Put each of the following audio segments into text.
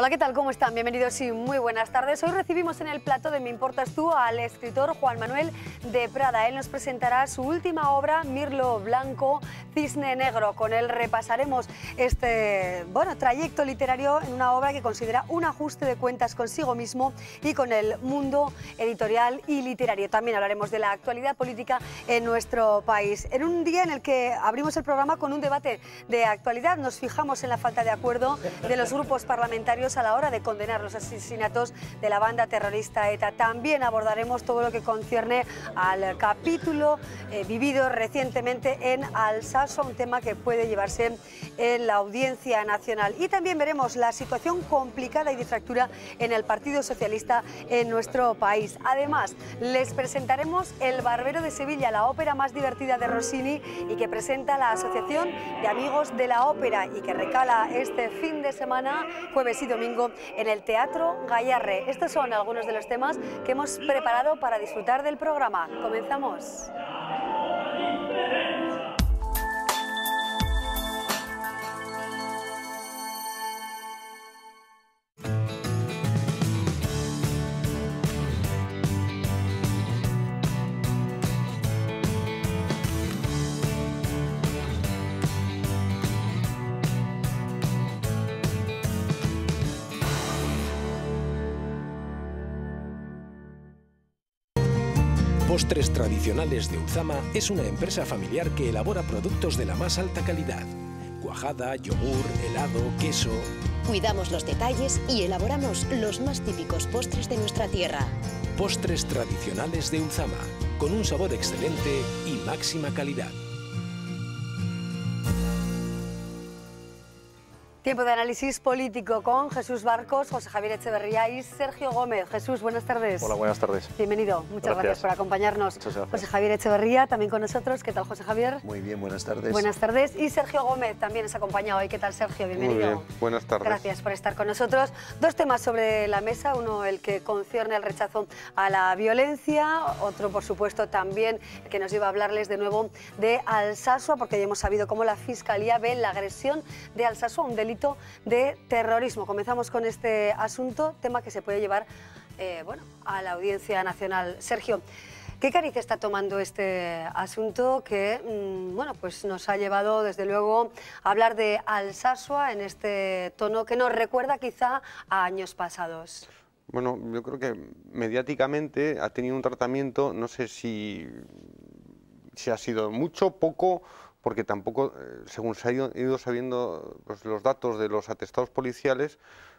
Hola, ¿qué tal? ¿Cómo están? Bienvenidos y muy buenas tardes. Hoy recibimos en el plato de Me Importas Tú al escritor Juan Manuel de Prada. Él nos presentará su última obra, Mirlo Blanco, Cisne Negro. Con él repasaremos este trayecto literario en una obra que considera un ajuste de cuentas consigo mismo y con el mundo editorial y literario. También hablaremos de la actualidad política en nuestro país. En un día en el que abrimos el programa con un debate de actualidad, nos fijamos en la falta de acuerdo de los grupos parlamentarios a la hora de condenar los asesinatos de la banda terrorista ETA. También abordaremos todo lo que concierne al capítulo vivido recientemente en Alsasua, un tema que puede llevarse en la Audiencia Nacional. Y también veremos la situación complicada y de fractura en el Partido Socialista en nuestro país. Además, les presentaremos El Barbero de Sevilla, la ópera más divertida de Rossini y que presenta la Asociación de Amigos de la Ópera y que recala este fin de semana, jueves y domingo, en el Teatro Gayarre. Estos son algunos de los temas que hemos preparado para disfrutar del programa. Comenzamos. Postres Tradicionales de Ulzama es una empresa familiar que elabora productos de la más alta calidad. Cuajada, yogur, helado, queso. Cuidamos los detalles y elaboramos los más típicos postres de nuestra tierra. Postres Tradicionales de Ulzama, con un sabor excelente y máxima calidad. Tiempo de análisis político con Jesús Barcos, José Javier Echeverría y Sergio Gómez. Jesús, buenas tardes. Hola, buenas tardes. Bienvenido, muchas gracias por acompañarnos. Muchas gracias. José Javier Echeverría también con nosotros. ¿Qué tal, José Javier? Muy bien, buenas tardes. Buenas tardes. Y Sergio Gómez también nos acompaña hoy. ¿Qué tal, Sergio? Bienvenido. Muy bien, buenas tardes. Gracias por estar con nosotros. Dos temas sobre la mesa, uno el que concierne el rechazo a la violencia, otro, por supuesto, también el que nos lleva a hablarles de nuevo de Alsasua, porque ya hemos sabido cómo la Fiscalía ve la agresión de Alsasua un delito de terrorismo. Comenzamos con este asunto, tema que se puede llevar a la Audiencia Nacional. Sergio, ¿qué cariz está tomando este asunto que pues nos ha llevado desde luego a hablar de Alsasua en este tono que nos recuerda quizá a años pasados? Bueno, yo creo que mediáticamente ha tenido un tratamiento, no sé si ha sido mucho, poco, porque tampoco, según se ha ido sabiendo pues, los datos de los atestados policiales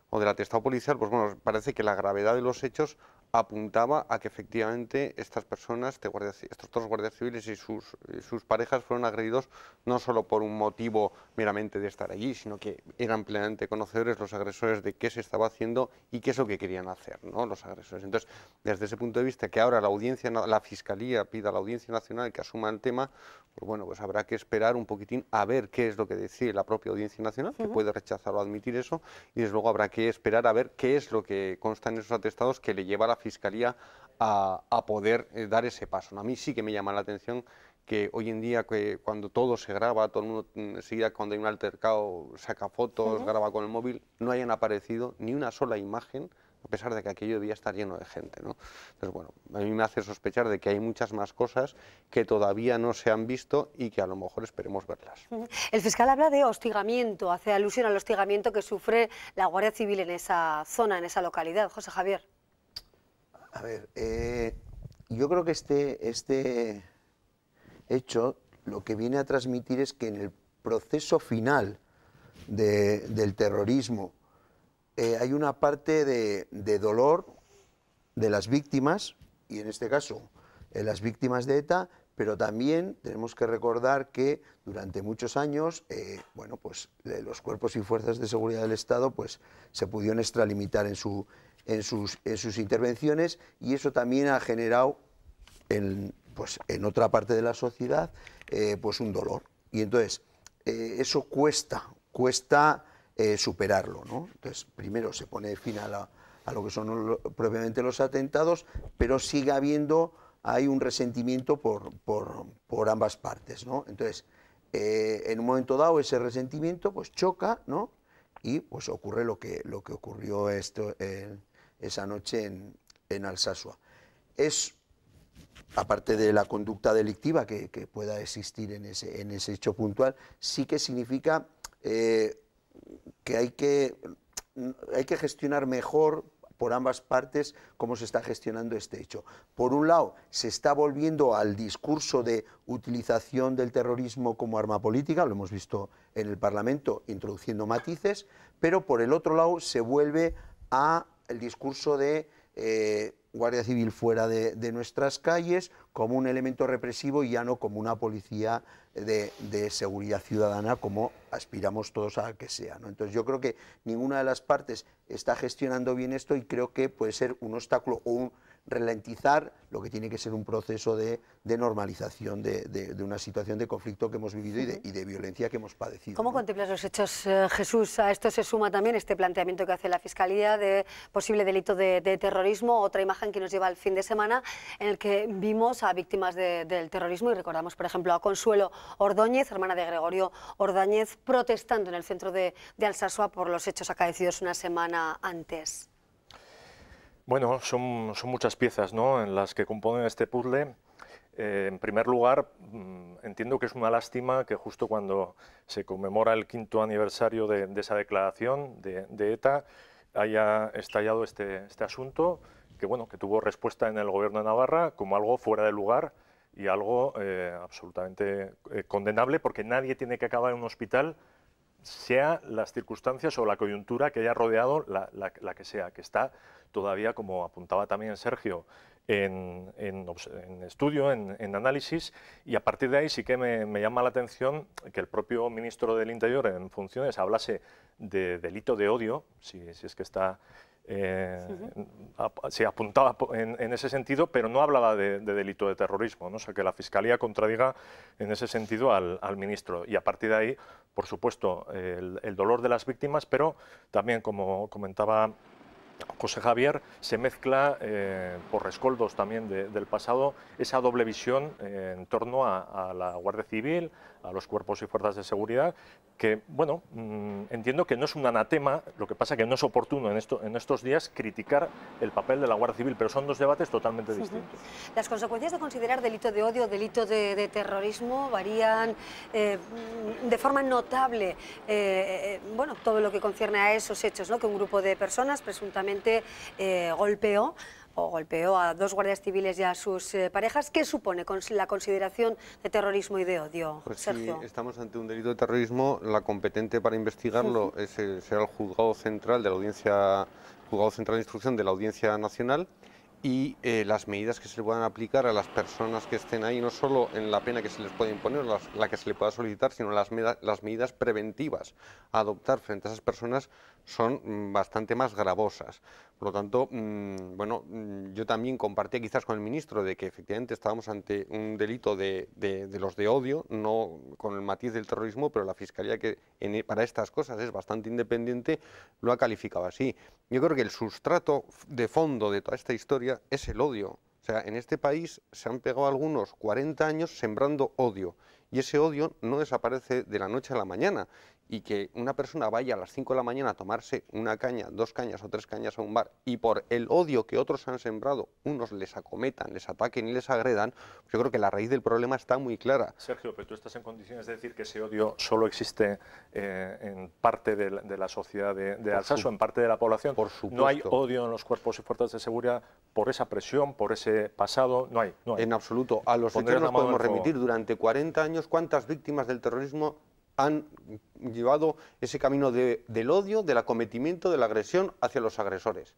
o del atestado policial, pues bueno, parece que la gravedad de los hechos apuntaba a que efectivamente estas personas, estos dos guardias civiles y sus parejas fueron agredidos no solo por un motivo meramente de estar allí, sino que eran plenamente conocedores los agresores de qué se estaba haciendo y qué es lo que querían hacer, ¿no? Los agresores. Entonces, desde ese punto de vista, que ahora la Fiscalía pida a la Audiencia Nacional que asuma el tema, pues bueno, pues habrá que esperar un poquitín a ver qué es lo que decide la propia Audiencia Nacional, que puede rechazar o admitir eso, y desde luego habrá que esperar a ver qué es lo que consta en esos atestados que le lleva a la Fiscalía a poder dar ese paso. A mí sí que me llama la atención que hoy en día, que cuando todo se graba, todo el mundo enseguida cuando hay un altercado saca fotos, graba con el móvil, no hayan aparecido ni una sola imagen, a pesar de que aquello debía estar lleno de gente, ¿no? Entonces, bueno, a mí me hace sospechar de que hay muchas más cosas que todavía no se han visto y que a lo mejor esperemos verlas. El fiscal habla de hostigamiento, hace alusión al hostigamiento que sufre la Guardia Civil en esa zona, en esa localidad. José Javier. A ver, yo creo que este hecho lo que viene a transmitir es que en el proceso final del terrorismo hay una parte de dolor de las víctimas, y en este caso las víctimas de ETA, pero también tenemos que recordar que durante muchos años los cuerpos y fuerzas de seguridad del Estado pues, se pudieron extralimitar en sus intervenciones, y eso también ha generado en otra parte de la sociedad pues un dolor, y entonces eso cuesta superarlo, ¿no? Entonces primero se pone fin a lo que son propiamente los atentados, pero sigue habiendo hay un resentimiento por ambas partes, ¿no? Entonces en un momento dado ese resentimiento pues choca, ¿no? y pues ocurre lo que ocurrió esa noche en Alsasua. Es, aparte de la conducta delictiva que pueda existir en ese hecho puntual, sí que significa que hay que gestionar mejor por ambas partes cómo se está gestionando este hecho. Por un lado, se está volviendo al discurso de utilización del terrorismo como arma política, lo hemos visto en el Parlamento introduciendo matices, pero por el otro lado se vuelve al discurso de Guardia Civil fuera de nuestras calles como un elemento represivo y ya no como una policía de seguridad ciudadana como aspiramos todos a que sea, ¿no? Entonces yo creo que ninguna de las partes está gestionando bien esto y creo que puede ser un obstáculo o un ralentizar lo que tiene que ser un proceso de normalización de una situación de conflicto que hemos vivido y de violencia que hemos padecido. ¿Cómo contemplas los hechos, Jesús? A esto se suma también este planteamiento que hace la Fiscalía de posible delito de terrorismo, otra imagen que nos lleva al fin de semana en el que vimos a víctimas del terrorismo y recordamos, por ejemplo, a Consuelo Ordóñez, hermana de Gregorio Ordóñez, protestando en el centro de Alsasua por los hechos acaecidos una semana antes. Bueno, son muchas piezas, ¿no?, en las que componen este puzzle. En primer lugar, entiendo que es una lástima que justo cuando se conmemora el 5º aniversario de esa declaración de ETA haya estallado este asunto, que bueno, que tuvo respuesta en el Gobierno de Navarra como algo fuera de lugar y algo absolutamente condenable, porque nadie tiene que acabar en un hospital, sea las circunstancias o la coyuntura que haya rodeado la que sea, que está todavía, como apuntaba también Sergio, en estudio, en análisis, y a partir de ahí sí que me llama la atención que el propio ministro del Interior en funciones hablase de delito de odio, si es que está... se apuntaba en ese sentido, pero no hablaba de delito de terrorismo, ¿no? O sea, que la Fiscalía contradiga en ese sentido al ministro. Y a partir de ahí, por supuesto, el dolor de las víctimas, pero también, como comentaba José Javier, se mezcla por rescoldos también del pasado esa doble visión en torno a la Guardia Civil, a los cuerpos y fuerzas de seguridad, que, bueno, entiendo que no es un anatema, lo que pasa que no es oportuno en estos días criticar el papel de la Guardia Civil, pero son dos debates totalmente distintos. Las consecuencias de considerar delito de odio o delito de terrorismo varían de forma notable, bueno, todo lo que concierne a esos hechos, ¿no?, que un grupo de personas presuntamente golpeó a 2 guardias civiles y a sus parejas. ¿Qué supone la consideración de terrorismo y de odio, pues Sergio? Si estamos ante un delito de terrorismo, la competente para investigarlo será el Juzgado Central de la Audiencia, Juzgado Central de Instrucción de la Audiencia Nacional, y las medidas que se le puedan aplicar a las personas que estén ahí, no solo en la pena que se les puede imponer, la que se le pueda solicitar, sino las medidas preventivas a adoptar frente a esas personas son bastante más gravosas. Por lo tanto, bueno, yo también compartía quizás con el ministro de que efectivamente estábamos ante un delito de los de odio, no con el matiz del terrorismo, pero la Fiscalía, que para estas cosas es bastante independiente, lo ha calificado así. Yo creo que el sustrato de fondo de toda esta historia es el odio. O sea, en este país se han pegado algunos 40 años sembrando odio, y ese odio no desaparece de la noche a la mañana. Y que una persona vaya a las 5 de la mañana a tomarse una caña, 2 cañas o 3 cañas a un bar, y por el odio que otros han sembrado, unos les acometan, les ataquen y les agredan, pues yo creo que la raíz del problema está muy clara. Sergio, pero tú estás en condiciones de decir que ese odio solo existe en parte de la sociedad de Alsasua, en parte de la población. Por supuesto. No hay odio en los cuerpos y fuerzas de seguridad por esa presión, por ese pasado, no hay. En absoluto. A los hechos nos podemos remitir. Durante 40 años, ¿cuántas víctimas del terrorismo han llevado ese camino del odio, del acometimiento, de la agresión hacia los agresores?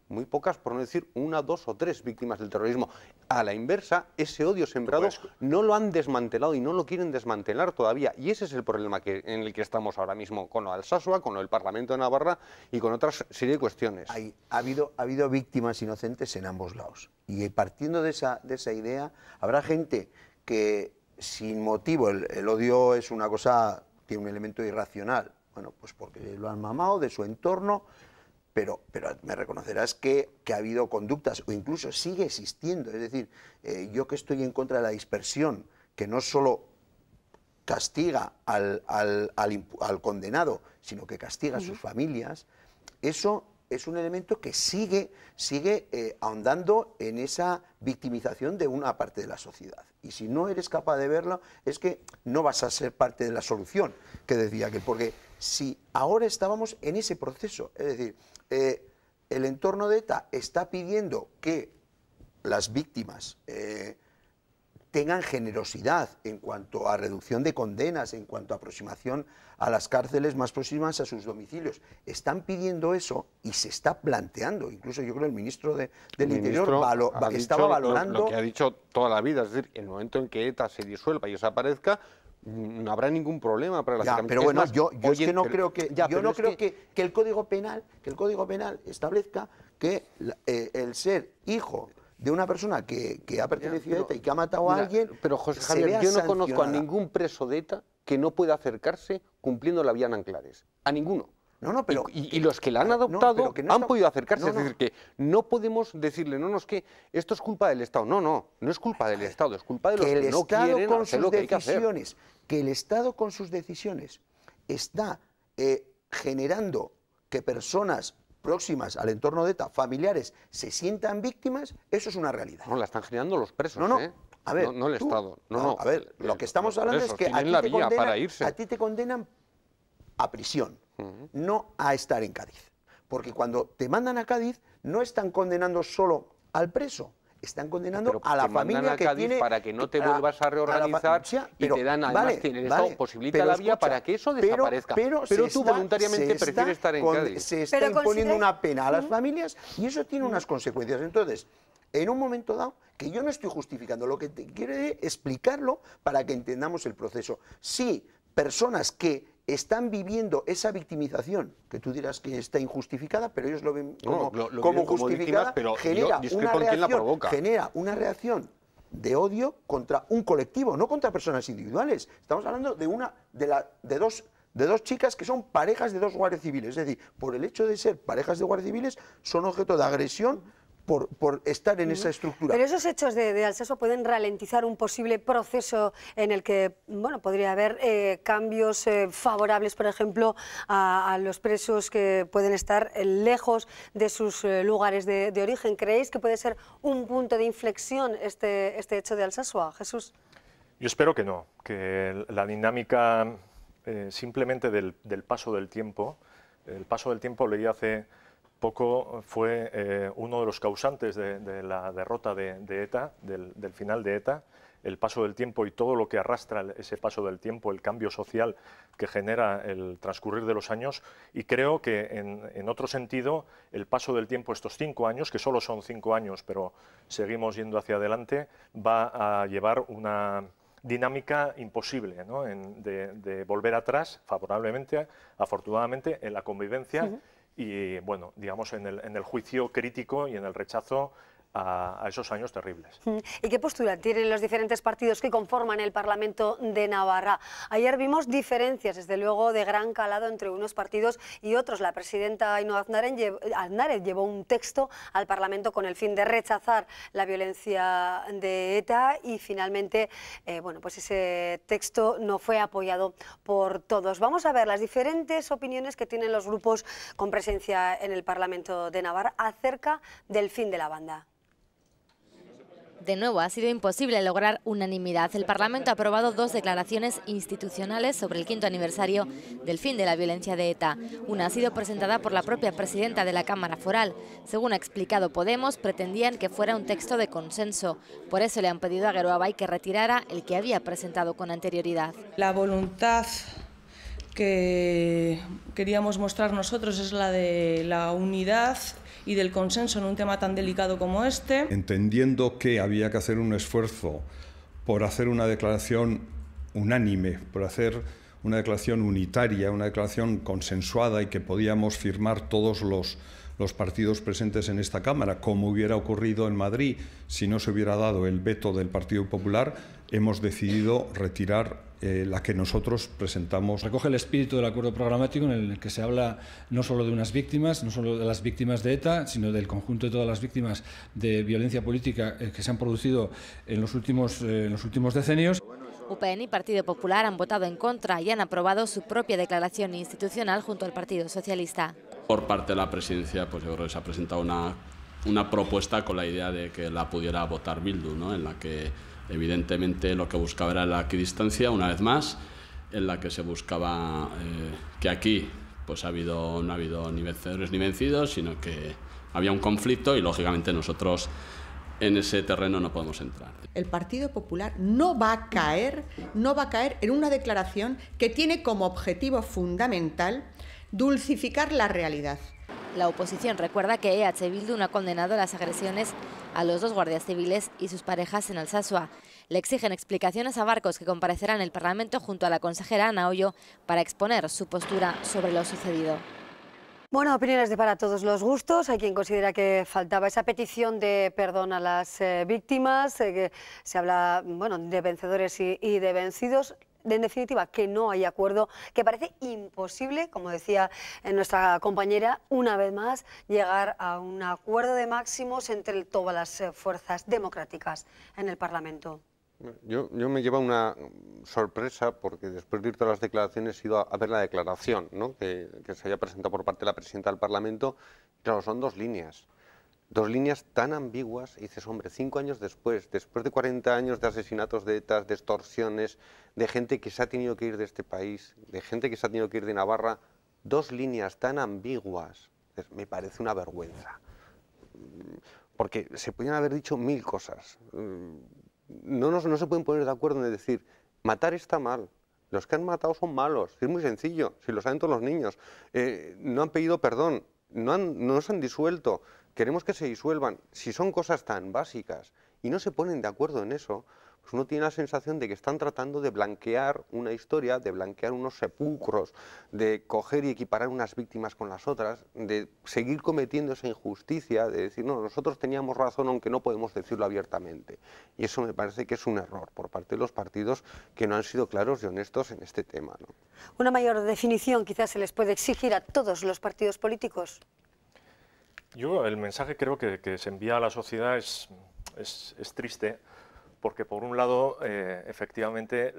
Muy pocas, por no decir 1, 2 o 3 víctimas del terrorismo. A la inversa, ese odio sembrado no lo han desmantelado y no lo quieren desmantelar todavía. Y ese es el problema en el que estamos ahora mismo con lo de Alsasua, con lo del Parlamento de Navarra y con otra serie de cuestiones. Ha habido víctimas inocentes en ambos lados. Y partiendo de esa idea, habrá gente que sin motivo, el odio es una cosa, tiene un elemento irracional, bueno, pues porque lo han mamado de su entorno, pero me reconocerás que ha habido conductas, o incluso sigue existiendo, es decir, yo que estoy en contra de la dispersión, que no solo castiga al condenado, sino que castiga a sus familias, eso es un elemento que sigue ahondando en esa victimización de una parte de la sociedad. Y si no eres capaz de verlo, es que no vas a ser parte de la solución, que decía aquel. Porque si ahora estábamos en ese proceso, es decir, el entorno de ETA está pidiendo que las víctimas tengan generosidad en cuanto a reducción de condenas, en cuanto a aproximación a las cárceles más próximas a sus domicilios. Están pidiendo eso y se está planteando. Incluso yo creo que el ministro del Interior estaba valorando... Lo que ha dicho toda la vida, es decir, en el momento en que ETA se disuelva y desaparezca, no habrá ningún problema para la pero bueno, yo es que no creo que que el Código Penal establezca que el ser hijo de una persona que ha pertenecido a ETA y que ha matado a alguien... Pero José Javier, yo no conozco a ningún preso de ETA que no pueda acercarse cumpliendo la vía en Anclares. A ninguno. Pero, y los que la han adoptado han podido acercarse. Es decir, que no podemos decirle, es que esto es culpa del Estado. No es culpa del Estado, es culpa de los que no quieren hacer lo que hay que hacer. Que el Estado con sus decisiones está generando que personas próximas al entorno de ETA, familiares, se sientan víctimas, eso es una realidad. No, la están generando los presos, A ver, no el Estado. A ver, lo que estamos hablando es que a ti te condenan a prisión, no a estar en Cádiz. Porque cuando te mandan a Cádiz, no están condenando solo al preso, están condenando a la familia que tiene... para que no te vuelvas a reorganizar y te dan, además, el Estado posibilita la vía para que eso desaparezca. Pero tú voluntariamente prefieres estar en Cádiz. Se está imponiendo una pena a las familias y eso tiene unas consecuencias. Entonces, en un momento dado, que yo no estoy justificando, lo que quiero es explicarlo para que entendamos el proceso. Sí, personas que están viviendo esa victimización, que tú dirás que está injustificada, pero ellos lo ven como justificada, genera una reacción de odio contra un colectivo, no contra personas individuales. Estamos hablando de dos chicas que son parejas de dos guardias civiles, es decir, por el hecho de ser parejas de guardias civiles, son objeto de agresión por estar en esa estructura. Pero esos hechos de Alsasua pueden ralentizar un posible proceso en el que podría haber cambios favorables, por ejemplo, a los presos que pueden estar lejos de sus lugares de origen. ¿Creéis que puede ser un punto de inflexión este hecho de Alsasua, Jesús? Yo espero que no, que la dinámica simplemente del paso del tiempo, leí hace poco, fue uno de los causantes de la derrota de ETA, del final de ETA, el paso del tiempo y todo lo que arrastra ese paso del tiempo, el cambio social que genera el transcurrir de los años, y creo que en otro sentido el paso del tiempo, estos 5 años, que solo son 5 años, pero seguimos yendo hacia adelante, va a llevar una dinámica imposible, ¿no? de volver atrás, favorablemente, afortunadamente, en la convivencia, y bueno, digamos en el juicio crítico y en el rechazo a esos años terribles. ¿Y qué postura tienen los diferentes partidos que conforman el Parlamento de Navarra? Ayer vimos diferencias, desde luego, de gran calado entre unos partidos y otros. La presidenta Ainhoa Aznárez llevó un texto al Parlamento con el fin de rechazar la violencia de ETA y finalmente, pues ese texto no fue apoyado por todos. Vamos a ver las diferentes opiniones que tienen los grupos con presencia en el Parlamento de Navarra acerca del fin de la banda. De nuevo, ha sido imposible lograr unanimidad. El Parlamento ha aprobado 2 declaraciones institucionales sobre el 5º aniversario del fin de la violencia de ETA. Una ha sido presentada por la propia presidenta de la Cámara Foral. Según ha explicado Podemos, pretendían que fuera un texto de consenso. Por eso le han pedido a Geroabay que retirara el que había presentado con anterioridad. La voluntad que queríamos mostrar nosotros es la de la unidad y del consenso en un tema tan delicado como este. Entendiendo que había que hacer un esfuerzo por hacer una declaración unánime, por hacer una declaración unitaria, una declaración consensuada y que podíamos firmar todos los partidos presentes en esta Cámara, como hubiera ocurrido en Madrid si no se hubiera dado el veto del Partido Popular, hemos decidido retirar la que nosotros presentamos. Recoge el espíritu del acuerdo programático en el que se habla no solo de unas víctimas, no solo de las víctimas de ETA, sino del conjunto de todas las víctimas de violencia política que se han producido en los últimos decenios. UPN y Partido Popular han votado en contra y han aprobado su propia declaración institucional junto al Partido Socialista. Por parte de la presidencia, pues yo creo que se ha presentado una propuesta con la idea de que la pudiera votar Bildu, ¿no? En la que evidentemente lo que buscaba era la equidistancia, una vez más, en la que se buscaba que aquí pues no ha habido ni vencedores ni vencidos, sino que había un conflicto y lógicamente nosotros en ese terreno no podemos entrar. El Partido Popular no va a caer en una declaración que tiene como objetivo fundamental dulcificar la realidad. La oposición recuerda que EH Bildu no ha condenado las agresiones a los 2 guardias civiles y sus parejas en Alsasua. Le exigen explicaciones a Barcos, que comparecerá en el Parlamento junto a la consejera Ana Ollo para exponer su postura sobre lo sucedido. Bueno, opiniones de para todos los gustos. Hay quien considera que faltaba esa petición de perdón a las víctimas, que se habla de vencedores y de vencidos. En definitiva, que no hay acuerdo, que parece imposible, como decía nuestra compañera, una vez más, llegar a un acuerdo de máximos entre todas las fuerzas democráticas en el Parlamento. Yo me lleva una sorpresa porque después de ir todas las declaraciones he ido a ver la declaración, ¿no? que se había presentado por parte de la presidenta del Parlamento. Claro, son 2 líneas. 2 líneas tan ambiguas, y dices, hombre, 5 años después de 40 años de asesinatos de ETA, de extorsiones, de gente que se ha tenido que ir de este país, de gente que se ha tenido que ir de Navarra, 2 líneas tan ambiguas, me parece una vergüenza. Porque se podían haber dicho 1000 cosas. No se pueden poner de acuerdo en decir, matar está mal. Los que han matado son malos, es muy sencillo, si lo saben todos los niños. No han pedido perdón, no se han disuelto, queremos que se disuelvan. Si son cosas tan básicas y no se ponen de acuerdo en eso, pues uno tiene la sensación de que están tratando de blanquear una historia, de blanquear unos sepulcros, de coger y equiparar unas víctimas con las otras, de seguir cometiendo esa injusticia, de decir, no, nosotros teníamos razón aunque no podemos decirlo abiertamente. Y eso me parece que es un error por parte de los partidos que no han sido claros y honestos en este tema, ¿no? Una mayor definición quizás se les puede exigir a todos los partidos políticos. Yo el mensaje creo que se envía a la sociedad es triste, porque por un lado, efectivamente,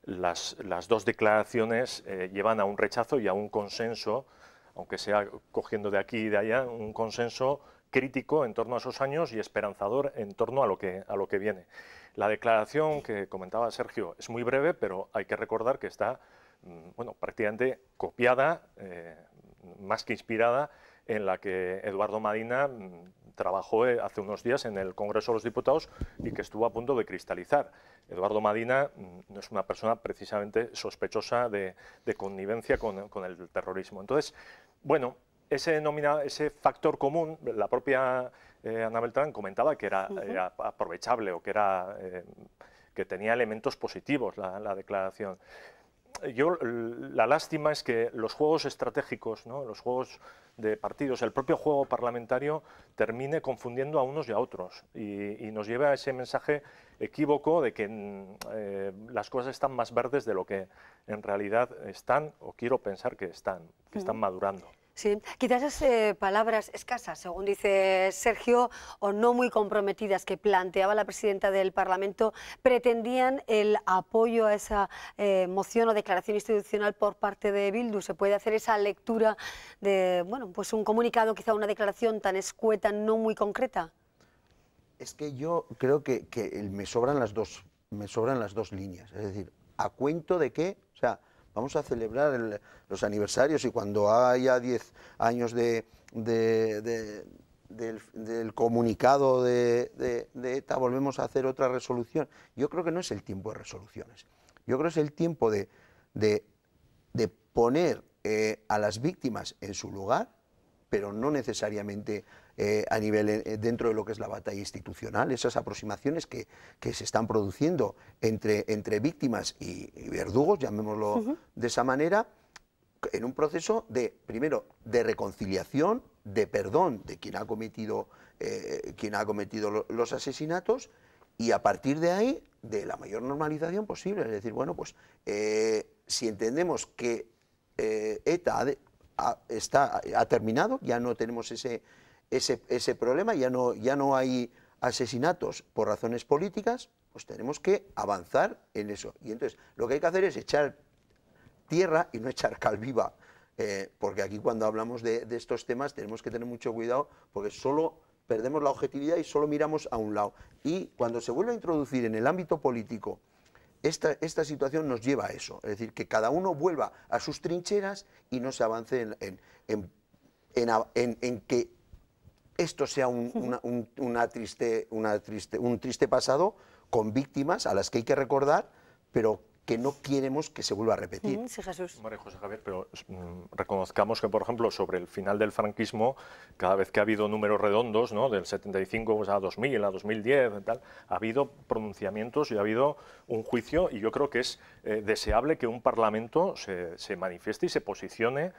las 2 declaraciones llevan a un rechazo y a un consenso, aunque sea cogiendo de aquí y de allá, un consenso crítico en torno a esos años y esperanzador en torno a lo que viene. La declaración que comentaba Sergio es muy breve, pero hay que recordar que está prácticamente copiada, más que inspirada, en la que Eduardo Madina trabajó hace unos días en el Congreso de los Diputados y que estuvo a punto de cristalizar. Eduardo Madina no es una persona precisamente sospechosa de connivencia con el terrorismo. Entonces, bueno, ese factor común, la propia Ana Beltrán comentaba que era aprovechable o que tenía elementos positivos la declaración. La lástima es que los juegos estratégicos, ¿no? Los juegos de partidos, el propio juego parlamentario termine confundiendo a unos y a otros y nos lleve a ese mensaje equívoco de que las cosas están más verdes de lo que en realidad están, o quiero pensar que están madurando. Sí, quizás esas palabras escasas, según dice Sergio, o no muy comprometidas que planteaba la presidenta del Parlamento, pretendían el apoyo a esa moción o declaración institucional por parte de Bildu. ¿Se puede hacer esa lectura de un comunicado, quizá una declaración tan escueta, no muy concreta? Es que yo creo que me sobran las dos líneas, es decir, ¿a cuento de qué? O sea, vamos a celebrar los aniversarios y cuando haya 10 años del comunicado de ETA volvemos a hacer otra resolución. Yo creo que no es el tiempo de resoluciones. Yo creo que es el tiempo de poner a las víctimas en su lugar, pero no necesariamente a nivel dentro de lo que es la batalla institucional. Esas aproximaciones que se están produciendo entre víctimas y verdugos, llamémoslo de esa manera, en un proceso primero de reconciliación, de perdón de quien ha cometido los asesinatos, y a partir de ahí de la mayor normalización posible. Es decir, bueno, pues si entendemos que ETA ha terminado, ya no tenemos ese problema, ya no hay asesinatos por razones políticas, pues tenemos que avanzar en eso. Y entonces lo que hay que hacer es echar tierra y no echar cal viva, porque aquí cuando hablamos de estos temas tenemos que tener mucho cuidado, porque solo perdemos la objetividad y solo miramos a un lado. Y cuando se vuelve a introducir en el ámbito político esta situación nos lleva a eso, es decir, que cada uno vuelva a sus trincheras y no se avance en que esto sea un triste pasado con víctimas a las que hay que recordar, pero que no queremos que se vuelva a repetir. Sí, Jesús. María José Javier, pero reconozcamos que, por ejemplo, sobre el final del franquismo, cada vez que ha habido números redondos, ¿no?, del 75 pues, a 2000, a 2010, tal, ha habido pronunciamientos y ha habido un juicio, y yo creo que es deseable que un Parlamento se manifieste y se posicione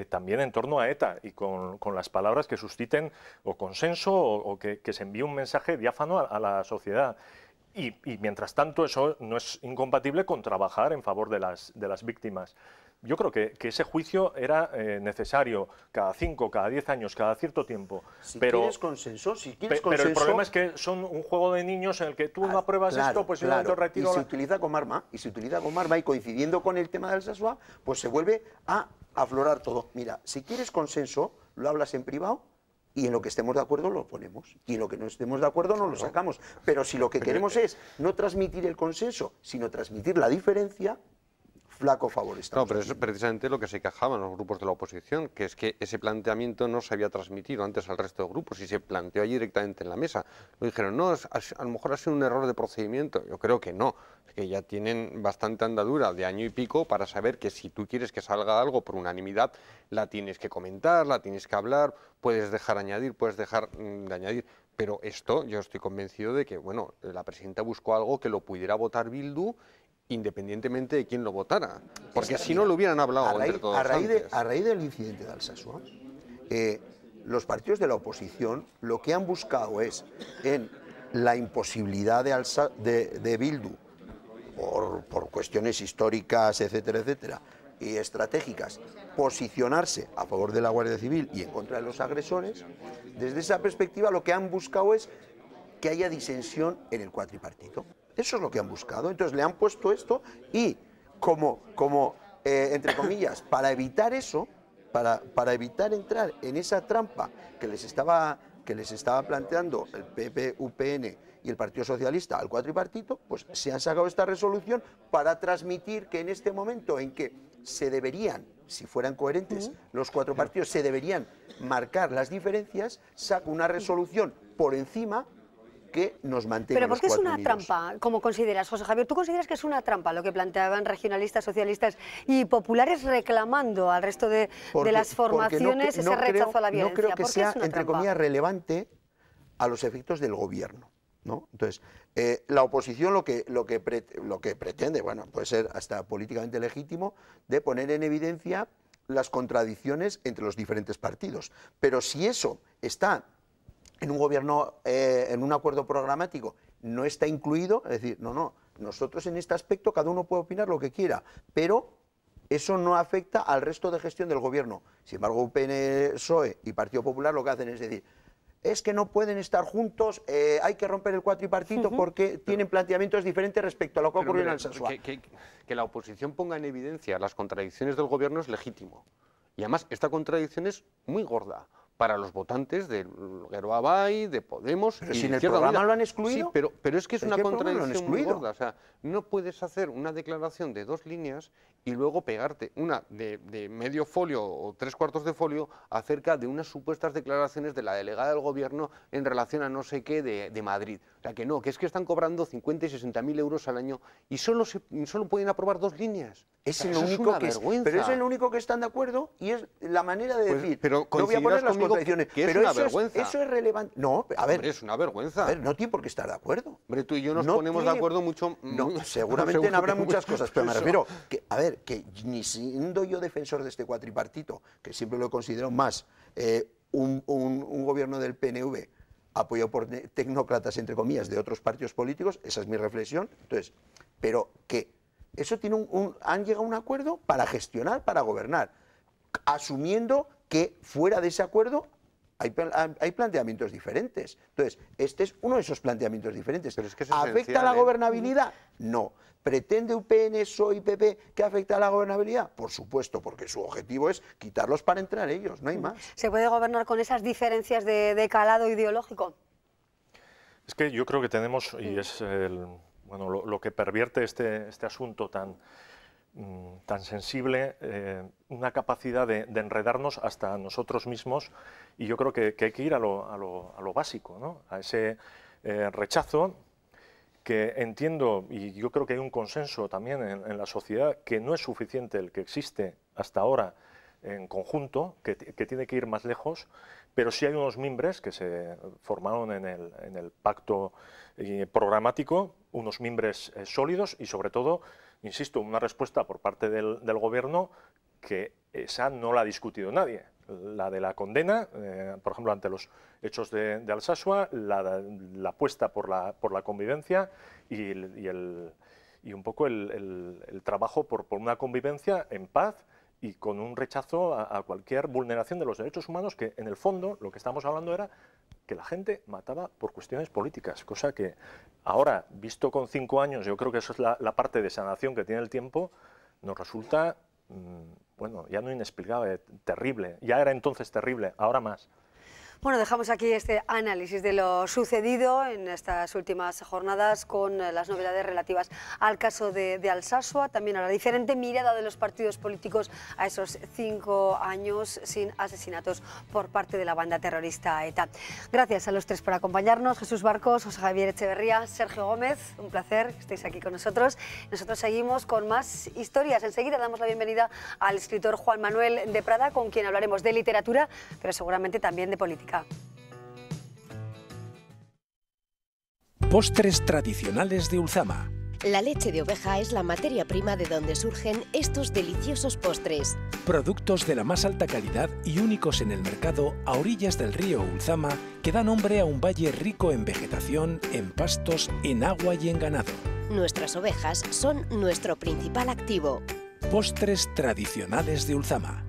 también en torno a ETA y con las palabras que susciten o consenso o que se envíe un mensaje diáfano a la sociedad. Y mientras tanto eso no es incompatible con trabajar en favor de las víctimas. Yo creo que ese juicio era necesario cada 5, cada 10 años, cada cierto tiempo. Pero quieres consenso, pero el problema es que son un juego de niños en el que tú no apruebas claro, esto, pues claro. yo te retiro. Y se utiliza como arma, y coincidiendo con el tema del Alsasua, pues se vuelve a aflorar todo. Mira, si quieres consenso, lo hablas en privado, y en lo que estemos de acuerdo lo ponemos, y en lo que no estemos de acuerdo no lo sacamos. Pero si lo que queremos es no transmitir el consenso, sino transmitir la diferencia, flaco favor estamos. No, pero eso es precisamente lo que se quejaban los grupos de la oposición, que es que ese planteamiento no se había transmitido antes al resto de grupos y se planteó allí directamente en la mesa. Lo dijeron, no, a lo mejor ha sido un error de procedimiento. Yo creo que no, que ya tienen bastante andadura de año y pico para saber que si tú quieres que salga algo por unanimidad, la tienes que comentar, la tienes que hablar, puedes dejar añadir, puedes dejar de añadir. Pero esto yo estoy convencido de que, bueno, la presidenta buscó algo que lo pudiera votar Bildu independientemente de quién lo votara, porque si no lo hubieran hablado entre todos antes. A raíz del incidente de Alsasua, los partidos de la oposición lo que han buscado es, en la imposibilidad de Bildu, por cuestiones históricas, etcétera, etcétera, y estratégicas, posicionarse a favor de la Guardia Civil y en contra de los agresores. Desde esa perspectiva lo que han buscado es que haya disensión en el cuatripartito. Eso es lo que han buscado. Entonces le han puesto esto y entre comillas, para evitar eso, para evitar entrar en esa trampa que les estaba planteando el PP, UPN y el Partido Socialista al cuatripartito, pues se han sacado esta resolución para transmitir que en este momento en que se deberían, si fueran coherentes, los cuatro partidos se deberían marcar las diferencias, saca una resolución por encima que nos mantenga. ¿Pero por qué es una unidos. trampa? ¿Cómo consideras, José Javier? ¿Tú consideras que es una trampa lo que planteaban regionalistas, socialistas y populares reclamando al resto de las formaciones ese rechazo a la violencia? No creo que sea, entre trampa? comillas, relevante a los efectos del gobierno, ¿no? Entonces, la oposición lo que pretende, bueno, puede ser hasta políticamente legítimo, de poner en evidencia las contradicciones entre los diferentes partidos. Pero si eso está en un gobierno, en un acuerdo programático, no está incluido, es decir, no, nosotros en este aspecto cada uno puede opinar lo que quiera, pero eso no afecta al resto de gestión del gobierno. Sin embargo, UPN, PSOE y Partido Popular lo que hacen es decir, es que no pueden estar juntos, hay que romper el cuatripartito porque tienen planteamientos diferentes respecto a lo que ocurrió en Alsasua. Que la oposición ponga en evidencia las contradicciones del gobierno es legítimo. Y además, esta contradicción es muy gorda para los votantes del Geroa Bai, de Podemos. Pero si en el programa lo han excluido. Sí, pero es que es una contradicción muy gorda. O sea, no puedes hacer una declaración de 2 líneas y luego pegarte una de medio folio o 3/4 de folio acerca de unas supuestas declaraciones de la delegada del gobierno en relación a no sé qué de Madrid. O sea, que no, que es que están cobrando 50 y 60.000 euros al año y solo pueden aprobar 2 líneas. Es el único que pero es el único que están de acuerdo y es la manera de decir. Pero no voy a poner las contradicciones, que es pero una vergüenza. Eso es relevante. No, a ver. Hombre, es una vergüenza. A ver, no tiene por qué estar de acuerdo. Hombre, tú y yo nos ponemos de acuerdo mucho. No, seguramente no habrá muchas cosas, pero me refiero que, a ver, que ni siendo yo defensor de este cuatripartito, que siempre lo considero más un gobierno del PNV apoyado por tecnócratas, entre comillas, de otros partidos políticos, esa es mi reflexión. Entonces, pero que eso tiene han llegado a un acuerdo para gestionar, para gobernar, asumiendo que fuera de ese acuerdo hay planteamientos diferentes. Entonces, este es uno de esos planteamientos diferentes. Pero es que es ¿Afecta esencial, a la gobernabilidad? No. ¿Pretende UPN, PSOE y PP que afecte a la gobernabilidad? Por supuesto, porque su objetivo es quitarlos para entrar ellos, no hay más. ¿Se puede gobernar con esas diferencias de calado ideológico? Es que yo creo que tenemos, y es lo que pervierte este asunto tan sensible, una capacidad de enredarnos hasta nosotros mismos, y yo creo que hay que ir a lo básico, ¿no? A ese rechazo que entiendo, y yo creo que hay un consenso también en la sociedad, que no es suficiente el que existe hasta ahora en conjunto, que tiene que ir más lejos, pero sí hay unos mimbres que se formaron en el pacto programático, unos mimbres sólidos y sobre todo, insisto, una respuesta por parte del gobierno que esa no la ha discutido nadie. La de la condena, por ejemplo, ante los hechos de Alsasua, la apuesta por la convivencia y un poco el trabajo por una convivencia en paz y con un rechazo a cualquier vulneración de los derechos humanos, que en el fondo lo que estamos hablando era que la gente mataba por cuestiones políticas, cosa que ahora, visto con 5 años, yo creo que eso es la parte de sanación que tiene el tiempo, nos resulta, ya no inexplicable, terrible. Ya era entonces terrible, ahora más. Bueno, dejamos aquí este análisis de lo sucedido en estas últimas jornadas con las novedades relativas al caso de Alsasua, también a la diferente mirada de los partidos políticos a esos 5 años sin asesinatos por parte de la banda terrorista ETA. Gracias a los tres por acompañarnos, Jesús Barcos, José Javier Echeverría, Sergio Gómez, un placer que estéis aquí con nosotros. Nosotros seguimos con más historias. Enseguida damos la bienvenida al escritor Juan Manuel de Prada, con quien hablaremos de literatura, pero seguramente también de política. Postres tradicionales de Ulzama. La leche de oveja es la materia prima de donde surgen estos deliciosos postres. Productos de la más alta calidad y únicos en el mercado a orillas del río Ulzama, que da nombre a un valle rico en vegetación, en pastos, en agua y en ganado. Nuestras ovejas son nuestro principal activo. Postres tradicionales de Ulzama.